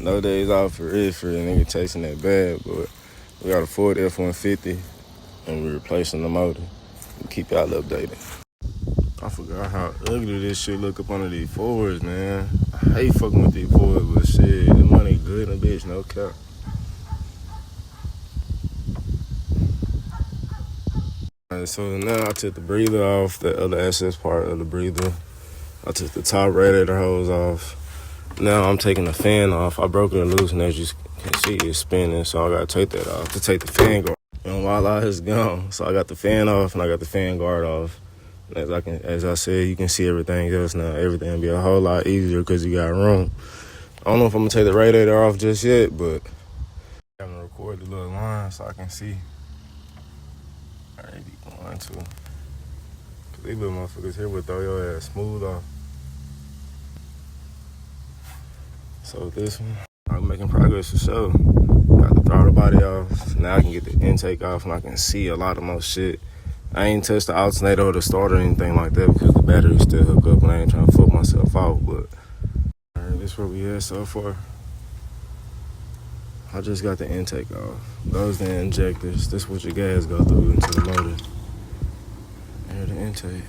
No days off for real, nigga chasing that bad, but we got a Ford F-150 and we're replacing the motor. We'll keep y'all updated. I forgot how ugly this shit look up under these Fords, man. I hate fucking with these Fords, but shit, the money good in a bitch, no cap. Alright, so now I took the breather off, the other access part of the breather. I took the top radiator hose off. Now I'm taking the fan off. I broke it loose, and as you can see, it's spinning, so I gotta take that off to take the fan guard. And voila, it's gone. So I got the fan off, and I got the fan guard off. As I said, you can see everything else now. Everything will be a whole lot easier because you got room. I don't know if I'm gonna take the radiator off just yet, but I'm gonna record the little line so I can see. I ain't be going to. Cause these little motherfuckers here will throw your ass smooth off. So with this one, I'm making progress for sure. Got the throttle body off. Now I can get the intake off and I can see a lot of more shit. I ain't touched the alternator or the starter or anything like that because the battery's still hooked up and I ain't trying to fuck myself out. But alright, this is where we at so far. I just got the intake off. Those the injectors. This is what your gas go through into the motor. There's the intake.